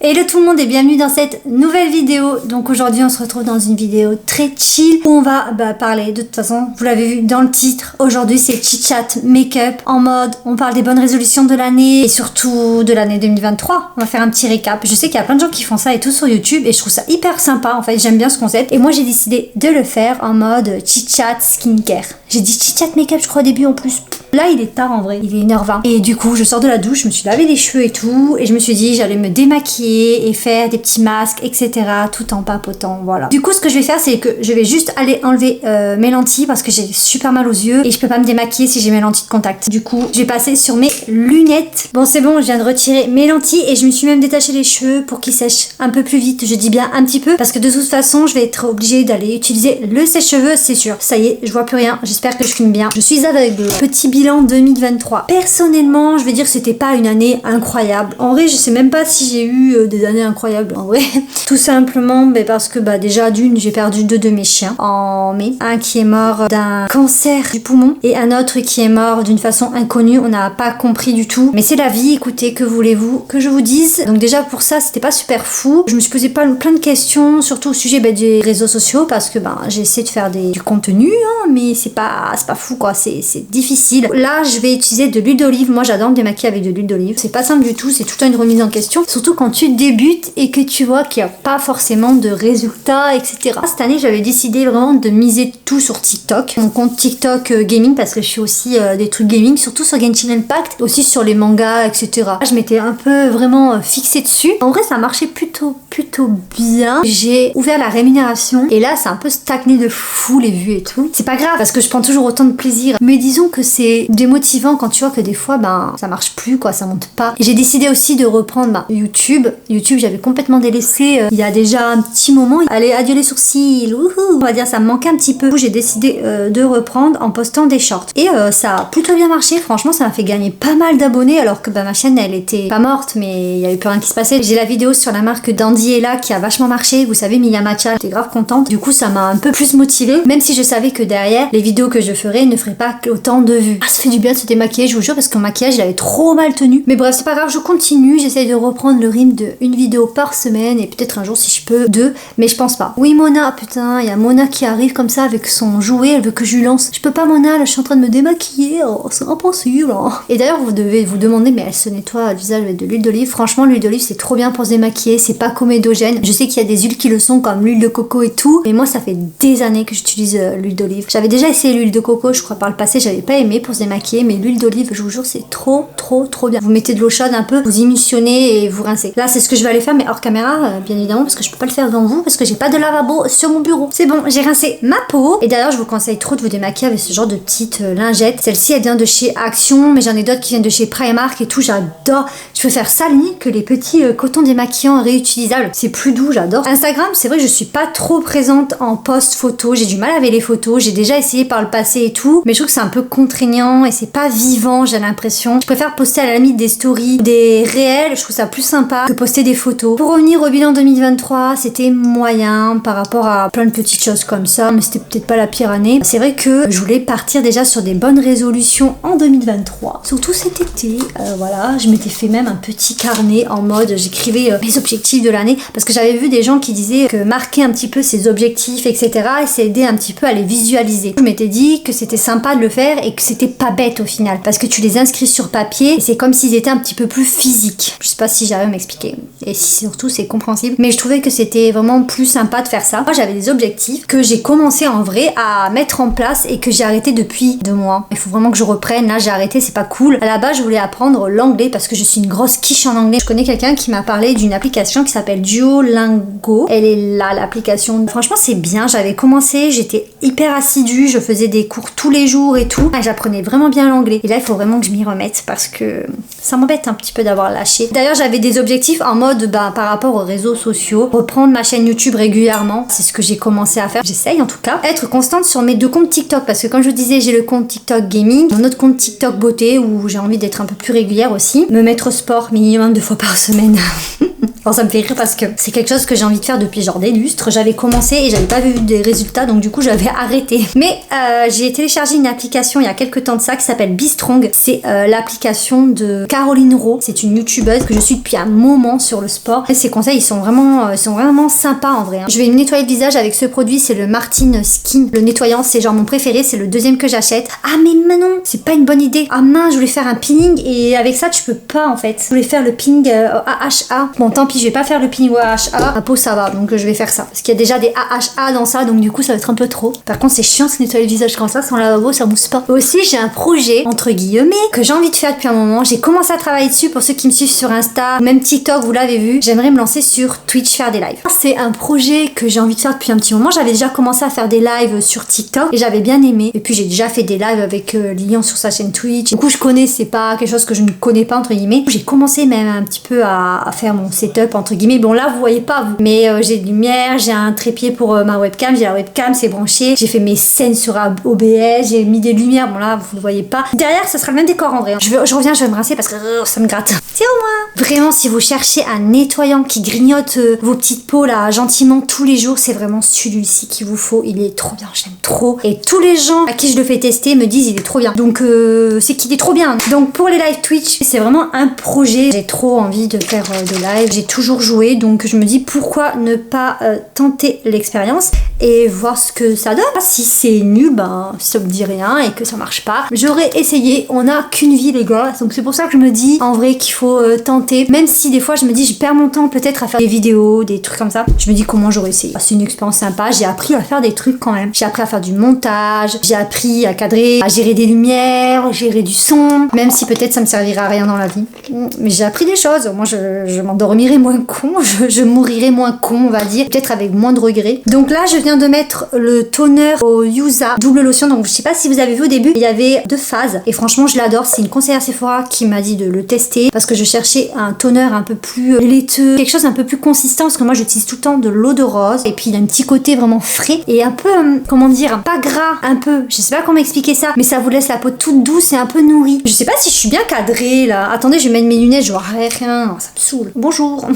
Hello tout le monde et bienvenue dans cette nouvelle vidéo. Donc aujourd'hui on se retrouve dans une vidéo très chill où on va parler, de toute façon vous l'avez vu dans le titre, aujourd'hui c'est chit chat make-up en mode on parle des bonnes résolutions de l'année et surtout de l'année 2023. On va faire un petit récap. Je sais qu'il y a plein de gens qui font ça et tout sur YouTube et je trouve ça hyper sympa en fait, j'aime bien ce concept et moi j'ai décidé de le faire en mode chit chat skincare. J'ai dit chit chat make-up je crois au début en plus. Là il est tard en vrai, il est 1h20 et du coup je sors de la douche, je me suis lavé les cheveux et tout et je me suis dit j'allais me démaquiller et faire des petits masques etc tout en papotant, voilà. Du coup ce que je vais faire c'est que je vais juste aller enlever mes lentilles parce que j'ai super mal aux yeux et je peux pas me démaquiller si j'ai mes lentilles de contact. Du coup je vais passer sur mes lunettes. Bon c'est bon, je viens de retirer mes lentilles et je me suis même détaché les cheveux pour qu'ils sèchent un peu plus vite, je dis bien un petit peu parce que de toute façon je vais être obligée d'aller utiliser le sèche-cheveux, c'est sûr. Ça y est, je vois plus rien, j'espère que je filme bien. Je suis aveugle. Petit bilan 2023. Personnellement, je vais dire que c'était pas une année incroyable. En vrai, je sais même pas si j'ai eu des années incroyables. En vrai, tout simplement parce que déjà d'une, j'ai perdu 2 de mes chiens en mai. Un qui est mort d'un cancer du poumon et un autre qui est mort d'une façon inconnue. On n'a pas compris du tout. Mais c'est la vie. Écoutez, que voulez-vous que je vous dise? Donc déjà pour ça, c'était pas super fou. Je me suis posé plein de questions, surtout au sujet des réseaux sociaux parce que j'ai essayé de faire du contenu, mais c'est pas fou quoi. C'est difficile. Là, je vais utiliser de l'huile d'olive. Moi, j'adore me démaquiller avec de l'huile d'olive. C'est pas simple du tout. C'est tout une remise en question. Surtout quand tu débutes et que tu vois qu'il n'y a pas forcément de résultats, etc. Cette année, j'avais décidé vraiment de miser tout sur TikTok. Mon compte TikTok gaming parce que je fais aussi des trucs gaming, surtout sur Genshin Impact, aussi sur les mangas, etc. Là, je m'étais un peu vraiment fixée dessus. En vrai, ça marchait plutôt bien. J'ai ouvert la rémunération et là, c'est un peu stagné de fou les vues et tout. C'est pas grave parce que je prends toujours autant de plaisir. Mais disons que c'est démotivant quand tu vois que des fois ça marche plus quoi, ça monte pas. Et j'ai décidé aussi de reprendre YouTube. YouTube j'avais complètement délaissé il y a déjà un petit moment. Allez, adieu les sourcils, wouhou. On va dire ça me manquait un petit peu. J'ai décidé de reprendre en postant des shorts. Et ça a plutôt bien marché, franchement ça m'a fait gagner pas mal d'abonnés alors que ma chaîne elle était pas morte mais il y avait plus rien qui se passait. J'ai la vidéo sur la marque Dandy Ella qui a vachement marché, vous savez Mia Matcha, j'étais grave contente. Du coup ça m'a un peu plus motivée, même si je savais que derrière les vidéos que je ferais ne feraient pas autant de vues. Ah ça fait du bien de se démaquiller, je vous jure, parce que mon maquillage il avait trop mal tenu. Mais bref, c'est pas grave, je continue, j'essaye de reprendre le rythme de une vidéo par semaine et peut-être un jour si je peux 2, mais je pense pas. Oui Mona, putain, il y a Mona qui arrive comme ça avec son jouet, elle veut que je lui lance. Je peux pas Mona, là je suis en train de me démaquiller, oh, c'est impossible. Oh. Et d'ailleurs vous devez vous demander, mais elle se nettoie le visage avec de l'huile d'olive. Franchement l'huile d'olive c'est trop bien pour se démaquiller, c'est pas comédogène. Je sais qu'il y a des huiles qui le sont comme l'huile de coco et tout, mais moi ça fait des années que j'utilise l'huile d'olive. J'avais déjà essayé l'huile de coco, je crois par le passé, j'avais pas aimé pour se démaquiller, mais l'huile d'olive je vous jure c'est trop bien. Vous mettez de l'eau chaude un peu, vous émulsionnez et vous rincez. Là c'est ce que je vais aller faire mais hors caméra bien évidemment parce que je peux pas le faire devant vous parce que j'ai pas de lavabo sur mon bureau. C'est bon, j'ai rincé ma peau et d'ailleurs je vous conseille trop de vous démaquiller avec ce genre de petites lingettes. Celle-ci elle vient de chez Action mais j'en ai d'autres qui viennent de chez Primark et tout, j'adore. Je peux faire ça limite que les petits cotons démaquillants réutilisables. C'est plus doux, j'adore. Instagram c'est vrai je suis pas trop présente en post photo, j'ai du mal avec les photos, j'ai déjà essayé par le passé et tout mais je trouve que c'est un peu contraignant et c'est pas vivant, j'ai l'impression. Je préfère poster à la limite des stories, des réels, je trouve ça plus sympa que poster des photos. Pour revenir au bilan 2023, c'était moyen par rapport à plein de petites choses comme ça, mais c'était peut-être pas la pire année. C'est vrai que je voulais partir déjà sur des bonnes résolutions en 2023, surtout cet été. Voilà, je m'étais fait même un petit carnet en mode j'écrivais mes objectifs de l'année parce que j'avais vu des gens qui disaient que marquer un petit peu ses objectifs, etc. et ça aidait un petit peu à les visualiser. Je m'étais dit que c'était sympa de le faire et que c'était pas bête au final parce que tu les inscris sur papier et c'est comme s'ils étaient un petit peu plus physiques. Je sais pas si j'arrive à m'expliquer et si surtout c'est compréhensible, mais je trouvais que c'était vraiment plus sympa de faire ça. Moi j'avais des objectifs que j'ai commencé en vrai à mettre en place et que j'ai arrêté depuis 2 mois. Il faut vraiment que je reprenne, là j'ai arrêté, c'est pas cool. À la base je voulais apprendre l'anglais parce que je suis une grosse quiche en anglais. Je connais quelqu'un qui m'a parlé d'une application qui s'appelle Duolingo. Elle est là l'application. Franchement c'est bien, j'avais commencé, j'étais hyper assidue, je faisais des cours tous les jours et tout. J'apprenais vraiment bien l'anglais. Et là il faut vraiment que je m'y remette parce que ça m'embête un petit peu d'avoir lâché. D'ailleurs j'avais des objectifs en mode par rapport aux réseaux sociaux, reprendre ma chaîne YouTube régulièrement, c'est ce que j'ai commencé à faire, j'essaye en tout cas, être constante sur mes 2 comptes TikTok parce que comme je vous disais j'ai le compte TikTok gaming, mon autre compte TikTok beauté où j'ai envie d'être un peu plus régulière aussi, me mettre au sport minimum 2 fois par semaine. Alors ça me fait rire parce que c'est quelque chose que j'ai envie de faire depuis genre des lustres. J'avais commencé et j'avais pas vu des résultats donc du coup j'avais arrêté. Mais j'ai téléchargé une application il y a quelques temps de ça qui s'appelle BeStrong. C'est l'application de Caroline Rowe. C'est une youtubeuse que je suis depuis un moment sur le sport. Et ses conseils, ils sont vraiment sympas en vrai. Je vais me nettoyer le visage avec ce produit, c'est le Martin Skin. Le nettoyant, c'est genre mon préféré, c'est le deuxième que j'achète. Ah mais non, c'est pas une bonne idée. Ah mince, je voulais faire un peeling et avec ça, tu peux pas en fait. Je voulais faire le peeling AHA. Bon, tant pis, je vais pas faire le peeling AHA. Ma peau, ça va, donc je vais faire ça. Parce qu'il y a déjà des AHA dans ça, donc du coup, ça va être un peu trop. Par contre, c'est chiant de se nettoyer le visage comme ça, sans lavabo, ça mousse pas. Aussi, j'ai un projet, entre guillemets, que j'ai envie de faire depuis un moment. J'ai commencé à travailler dessus pour ceux qui me suivent sur Insta, même TikTok, vous l'avez vu. J'aimerais me lancer sur Twitch, faire des lives. C'est un projet que j'ai envie de faire depuis un petit moment. J'avais déjà commencé à faire des lives sur TikTok et j'avais bien aimé. Et puis j'ai déjà fait des lives avec Lilian sur sa chaîne Twitch. Du coup, je connais, c'est pas quelque chose que je ne connais pas, entre guillemets. J'ai commencé même un petit peu à faire mon setup, entre guillemets. Bon, là, vous voyez pas, vous. Mais j'ai de lumière, j'ai un trépied pour ma webcam, j'ai la webcam, c'est branché. J'ai fait mes scènes sur OBS, j'ai mis des lumières. Bon, là, vous ne voyez pas. Derrière, ça sera le même décor en vrai. Je reviens, je vais me rincer parce que ça me gratte. C'est au moins. Vraiment, si vous cherchez un nettoyant qui grignote vos petites peaux là gentiment tous les jours, c'est vraiment celui-ci qu'il vous faut. Il est trop bien, j'aime trop. Et tous les gens à qui je le fais tester me disent il est trop bien. Donc c'est qu'il est trop bien. Donc pour les live Twitch, c'est vraiment un projet. J'ai trop envie de faire de live. J'ai toujours joué, donc je me dis pourquoi ne pas tenter l'expérience et voir ce que ça donne. Si c'est nul, ben ça me dit rien et que ça marche pas. J'aurais essayé. On n'a qu'une vie les gars, donc c'est pour ça que je me dis en vrai qu'il faut tenter. Même si des fois je me dis je perds mon temps peut-être à faire des vidéos, des trucs comme ça. Je me dis comment j'aurais essayé. C'est une expérience sympa. J'ai appris à faire des trucs quand même. J'ai appris à faire du montage. J'ai appris à cadrer, à gérer des lumières, gérer du son. Même si peut-être ça me servira à rien dans la vie. Mais j'ai appris des choses. Moi je m'endormirai moins con. Je mourirai moins con on va dire. Peut-être avec moins de regrets. Donc là je viens de mettre le toner au Yuza double lotion. Donc je sais pas si vous avez vu au début. Il y avait 2 phases. Et franchement je l'adore. C'est une conseillère Sephora qui m'a dit de le tester. Parce que je cherchais un toner un peu plus laiteux. Quelque chose un peu plus consistant. Parce que moi j'utilise tout le temps de l'eau de rose. Et puis il a un petit côté vraiment frais. Et un peu, comment dire, pas gras. Un peu. Je sais pas comment expliquer ça. Mais ça vous laisse la peau toute douce et un peu nourrie. Je sais pas si je suis bien cadrée là. Attendez, je vais mettre mes lunettes. Je vois rien. Ça me saoule. Bonjour.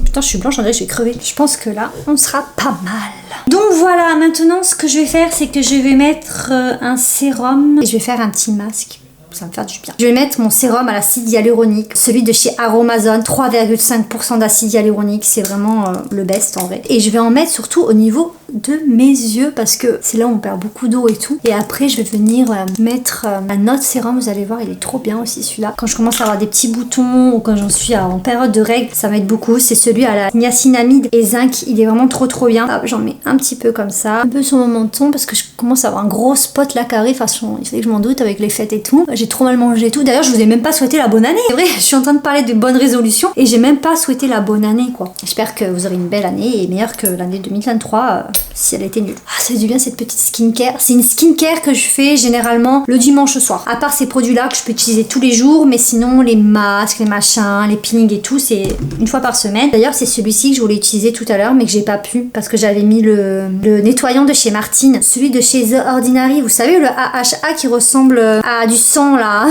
Putain, je suis blanche. En vrai, je vais crever. Je pense que là, on sera pas mal. Donc voilà. Maintenant, ce que je vais faire, c'est que je vais mettre un sérum. Et je vais faire un petit masque. Ça va me faire du bien. Je vais mettre mon sérum à l'acide hyaluronique, celui de chez Aromazone, 3,5% d'acide hyaluronique, c'est vraiment le best en vrai. Et je vais en mettre surtout au niveau de mes yeux parce que c'est là où on perd beaucoup d'eau et tout. Et après je vais venir mettre un autre sérum, vous allez voir il est trop bien aussi celui-là. Quand je commence à avoir des petits boutons ou quand j'en suis en période de règles, ça m'aide beaucoup. C'est celui à la niacinamide et zinc, il est vraiment trop bien. J'en mets un petit peu comme ça, un peu sur mon menton parce que je commence à avoir un gros spot là carré, façon il fallait que je m'en doute avec les fêtes et tout. J'ai trop mal mangé et tout. D'ailleurs je vous ai même pas souhaité la bonne année. C'est vrai, je suis en train de parler de bonnes résolutions et j'ai même pas souhaité la bonne année quoi. J'espère que vous aurez une belle année et meilleure que l'année 2023 si elle était nulle. Ah ça fait du bien cette petite skincare. C'est une skincare que je fais généralement le dimanche soir. À part ces produits là que je peux utiliser tous les jours, mais sinon les masques, les machins, les peelings et tout c'est une fois par semaine. D'ailleurs c'est celui-ci que je voulais utiliser tout à l'heure mais que j'ai pas pu parce que j'avais mis le nettoyant de chez Martine, celui de chez The Ordinary, vous savez le AHA qui ressemble à du sang là,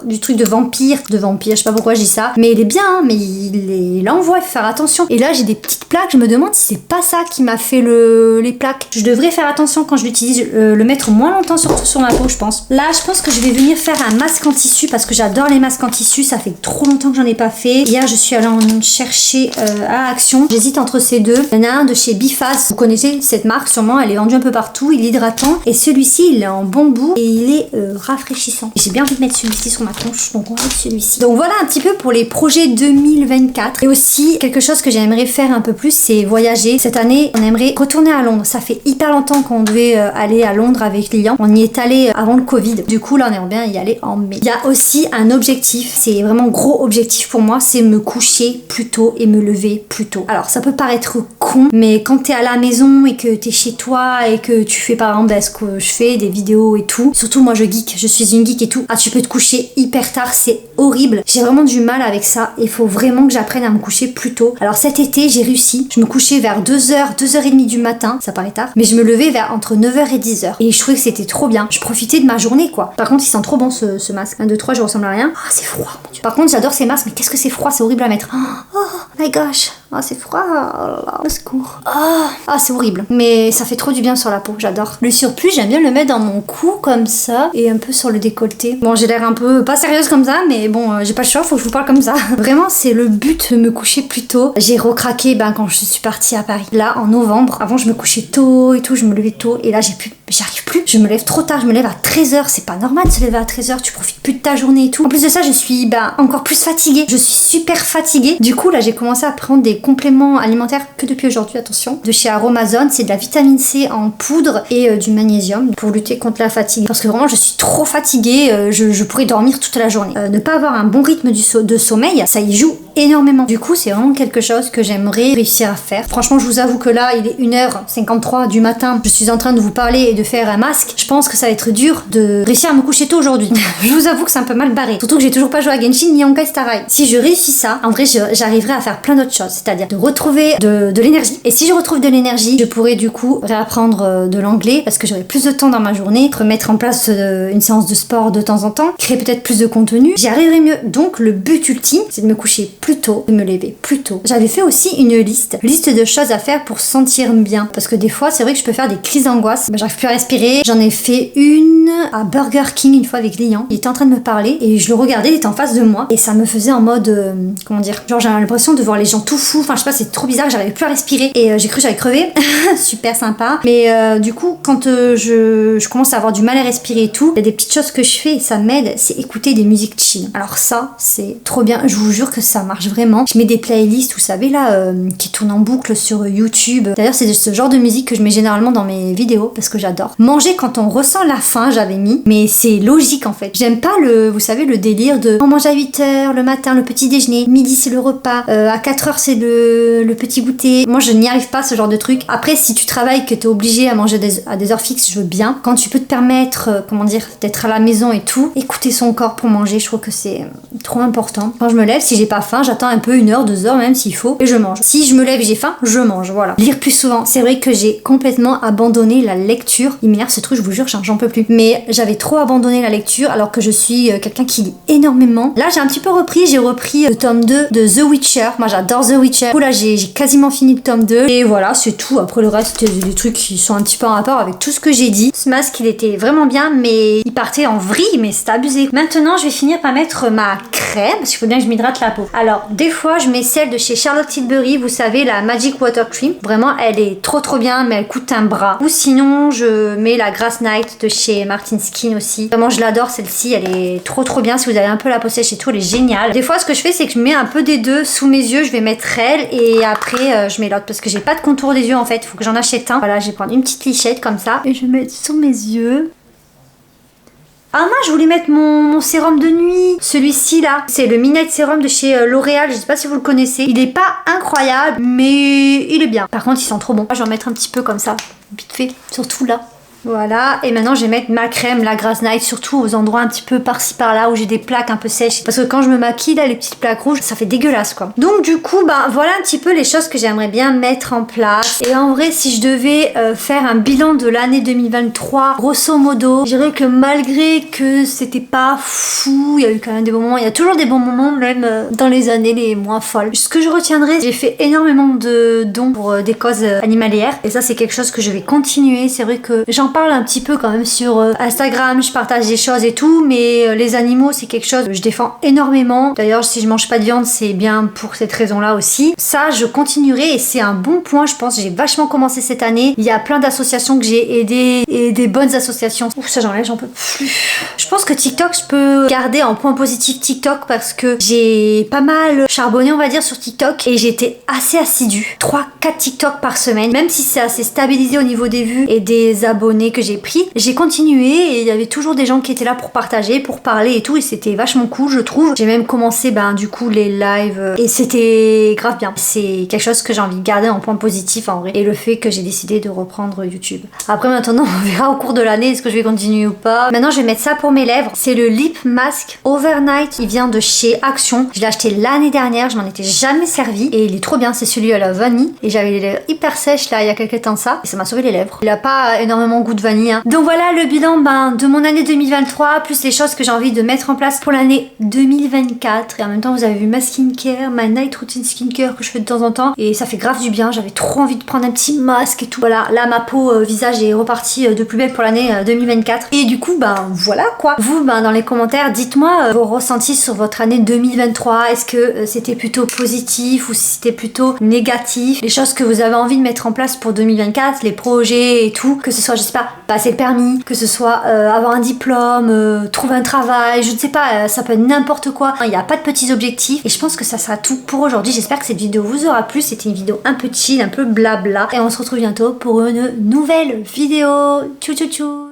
du truc de vampire, je sais pas pourquoi je dis ça, mais il est bien hein, mais il envoie, il faut faire attention. Et là j'ai des petites plaques, je me demande si c'est pas ça qui m'a fait les plaques. Je devrais faire attention quand je l'utilise, le mettre moins longtemps surtout sur ma peau je pense. Là je pense que je vais venir faire un masque en tissu parce que j'adore les masques en tissu, ça fait trop longtemps que j'en ai pas fait. Hier je suis allée en chercher à Action, j'hésite entre ces deux. Il y en a un de chez Bifaz, vous connaissez cette marque sûrement, elle est vendue un peu partout, il est hydratant et celui-ci il est en bambou et il est rafraîchissant. J'ai bien envie de mettre celui-ci sur ma tronche donc on va mettre celui-ci. Donc voilà un petit peu pour les projets 2024 et aussi quelque chose que j'aimerais faire un peu plus c'est voyager. Cette année on aimerait retourner à Londres, ça fait hyper longtemps qu'on devait aller à Londres avec Lilian, on y est allé avant le Covid, du coup là on aimerait bien y aller en mai. Il y a aussi un objectif, c'est vraiment gros objectif pour moi, c'est me coucher plus tôt et me lever plus tôt. Alors ça peut paraître con mais quand t'es à la maison et que t'es chez toi et que tu fais par exemple ce que je fais, des vidéos et tout, surtout moi je geek, je suis une geek et tout, tu peux te coucher hyper tard, c'est horrible, j'ai vraiment du mal avec ça, il faut vraiment que j'apprenne à me coucher plus tôt. Alors cet été j'ai réussi, je me couchais vers 2h, 2h30 du matin, ça paraît tard, mais je me levais vers entre 9h et 10h et je trouvais que c'était trop bien, je profitais de ma journée quoi. Par contre il sent trop bon ce masque, 1, 2, 3 je ressemble à rien. Ah c'est froid mon Dieu. Par contre j'adore ces masques mais qu'est-ce que c'est froid, c'est horrible à mettre. Oh my gosh. Ah, c'est froid. Oh là là, au secours. Ah, c'est horrible. Mais ça fait trop du bien sur la peau, j'adore. Le surplus, j'aime bien le mettre dans mon cou comme ça et un peu sur le décolleté. Bon, j'ai l'air un peu pas sérieuse comme ça, mais bon, j'ai pas le choix, faut que je vous parle comme ça. Vraiment, c'est le but de me coucher plus tôt. J'ai recraqué quand je suis partie à Paris. Là, en novembre, avant, je me couchais tôt et tout, je me levais tôt. Et là, j'arrive plus. Je me lève trop tard, je me lève à 13h. C'est pas normal de se lever à 13h, tu profites plus de ta journée et tout. En plus de ça, je suis encore plus fatiguée. Je suis super fatiguée. Du coup, là, j'ai commencé à prendre des compléments alimentaires que depuis aujourd'hui, attention. De chez Aromazone, c'est de la vitamine C en poudre et du magnésium pour lutter contre la fatigue. Parce que vraiment, je suis trop fatiguée, je pourrais dormir toute la journée. Ne pas avoir un bon rythme de sommeil, ça y joue énormément. Du coup, c'est vraiment quelque chose que j'aimerais réussir à faire. Franchement, je vous avoue que là, il est 1h53 du matin. Je suis en train de vous parler et de faire un masque. Je pense que ça va être dur de réussir à me coucher tôt aujourd'hui. Je vous avoue que c'est un peu mal barré. Surtout que j'ai toujours pas joué à Genshin ni Honkai Star Rail. Si je réussis ça, en vrai, j'arriverai à faire plein d'autres choses. C'est-à-dire de retrouver de l'énergie. Et si je retrouve de l'énergie, je pourrais du coup réapprendre de l'anglais parce que j'aurai plus de temps dans ma journée, remettre en place une séance de sport de temps en temps, créer peut-être plus de contenu. J'y arriverai mieux. Donc, le but ultime, c'est de me coucher plus tôt, de me lever plus tôt. J'avais fait aussi une liste de choses à faire pour se sentir bien. Parce que des fois, c'est vrai que je peux faire des crises d'angoisse. J'arrive plus à respirer. J'en ai fait une à Burger King une fois avec Lian. Il était en train de me parler et je le regardais, il était en face de moi et ça me faisait en mode, comment dire, genre j'avais l'impression de voir les gens tout fous. Enfin, je sais pas, c'est trop bizarre, j'arrivais plus à respirer et j'ai cru que j'allais crever. Super sympa. Mais du coup, quand je commence à avoir du mal à respirer et tout, il y a des petites choses que je fais et ça m'aide, c'est écouter des musiques chill. Alors ça, c'est trop bien. Je vous jure que ça marche vraiment. Je mets des playlists, vous savez là, qui tournent en boucle sur YouTube. D'ailleurs, c'est ce genre de musique que je mets généralement dans mes vidéos parce que j'adore. Manger quand on ressent la faim, j'avais mis, mais c'est logique en fait. J'aime pas vous savez, le délire de on mange à 8h le matin, le petit déjeuner, midi c'est le repas, à 4h c'est le petit goûter. Moi, je n'y arrive pas ce genre de truc. Après, si tu travailles que t'es obligé à manger à des heures fixes, je veux bien. Quand tu peux te permettre, comment dire, d'être à la maison et tout, écouter son corps pour manger, je trouve que c'est trop important. Quand je me lève, si j'ai pas faim, j'attends un peu 1h, 2h même s'il faut, et je mange. Si je me lève et j'ai faim, je mange, voilà. Lire plus souvent. C'est vrai que j'ai complètement abandonné la lecture. Il m'énerve ce truc, je vous jure, j'en peux plus. Mais j'avais trop abandonné la lecture alors que je suis quelqu'un qui lit énormément. Là, j'ai un petit peu repris, j'ai repris le tome 2 de The Witcher. Moi, j'adore The Witcher. Du coup, là, j'ai quasiment fini le tome 2. Et voilà, c'est tout. Après, le reste, c'est des trucs qui sont un petit peu en rapport avec tout ce que j'ai dit. Ce masque, il était vraiment bien, mais il partait en vrille, mais c'était abusé. Maintenant, je vais finir par mettre ma crème, parce qu'il faut bien que je m'hydrate la peau. Alors, des fois, je mets celle de chez Charlotte Tilbury, vous savez, la Magic Water Cream. Vraiment, elle est trop bien, mais elle coûte un bras. Ou sinon, je mets la Grass Night de chez Martin Skin aussi. Vraiment, je l'adore, celle-ci. Elle est trop bien. Si vous avez un peu la peau sèche et tout, elle est géniale. Des fois, ce que je fais, c'est que je mets un peu des deux sous mes yeux. Je vais mettre elle et après, je mets l'autre parce que j'ai pas de contour des yeux en fait. Il faut que j'en achète un. Voilà, je vais prendre une petite lichette comme ça et je vais mettre sous mes yeux. Ah moi je voulais mettre mon sérum de nuit. Celui-ci là, c'est le Midnight Serum de chez L'Oréal. Je sais pas si vous le connaissez. Il est pas incroyable, mais il est bien. Par contre, il sent trop bon. Je vais en mettre un petit peu comme ça, vite fait, surtout là. Voilà, et maintenant je vais mettre ma crème, la Grass Night, surtout aux endroits un petit peu par-ci par-là où j'ai des plaques un peu sèches. Parce que quand je me maquille, là, les petites plaques rouges, ça fait dégueulasse quoi. Donc du coup, voilà un petit peu les choses que j'aimerais bien mettre en place. Et en vrai, si je devais faire un bilan de l'année 2023, grosso modo, je dirais que malgré que c'était pas fou, il y a eu quand même des bons moments, il y a toujours des bons moments, même dans les années les moins folles. Ce que je retiendrai, j'ai fait énormément de dons pour des causes animalières. Et ça, c'est quelque chose que je vais continuer. C'est vrai que j'en parle un petit peu quand même sur Instagram, je partage des choses et tout, mais les animaux c'est quelque chose que je défends énormément. D'ailleurs, si je mange pas de viande, c'est bien pour cette raison-là aussi. Ça, je continuerai et c'est un bon point, je pense. J'ai vachement commencé cette année. Il y a plein d'associations que j'ai aidées et des bonnes associations. Ouf, ça j'enlève, j'en peux plus. Je pense que TikTok, je peux garder en point positif TikTok parce que j'ai pas mal charbonné, on va dire, sur TikTok et j'étais assez assidue. 3-4 TikTok par semaine, même si c'est assez stabilisé au niveau des vues et des abonnés que j'ai pris, j'ai continué et il y avait toujours des gens qui étaient là pour partager, pour parler et tout et c'était vachement cool je trouve. J'ai même commencé du coup les lives et c'était grave bien. C'est quelque chose que j'ai envie de garder en point positif en vrai et le fait que j'ai décidé de reprendre YouTube. Après maintenant on verra au cours de l'année est-ce que je vais continuer ou pas. Maintenant je vais mettre ça pour mes lèvres. C'est le Lip Mask Overnight. Il vient de chez Action. Je l'ai acheté l'année dernière, je m'en étais jamais servi et il est trop bien. C'est celui à la vanille et j'avais les lèvres hyper sèches là il y a quelques temps ça et ça m'a sauvé les lèvres. Il a pas énormément goût goût de vanille. Hein. Donc voilà le bilan de mon année 2023, plus les choses que j'ai envie de mettre en place pour l'année 2024. Et en même temps, vous avez vu ma skincare, ma night routine skincare que je fais de temps en temps. Et ça fait grave du bien. J'avais trop envie de prendre un petit masque et tout. Voilà, là ma peau visage est repartie de plus belle pour l'année 2024. Et du coup, voilà quoi. Vous, dans les commentaires, dites-moi vos ressentis sur votre année 2023. Est-ce que c'était plutôt positif ou si c'était plutôt négatif? Les choses que vous avez envie de mettre en place pour 2024, les projets et tout. Que ce soit, je sais pas, passer le permis, que ce soit avoir un diplôme, trouver un travail, je ne sais pas, ça peut être n'importe quoi. Il n'y a pas de petits objectifs. Et je pense que ça sera tout pour aujourd'hui. J'espère que cette vidéo vous aura plu. C'était une vidéo un peu chill, un peu blabla. Et on se retrouve bientôt pour une nouvelle vidéo. Tchou tchou tchou.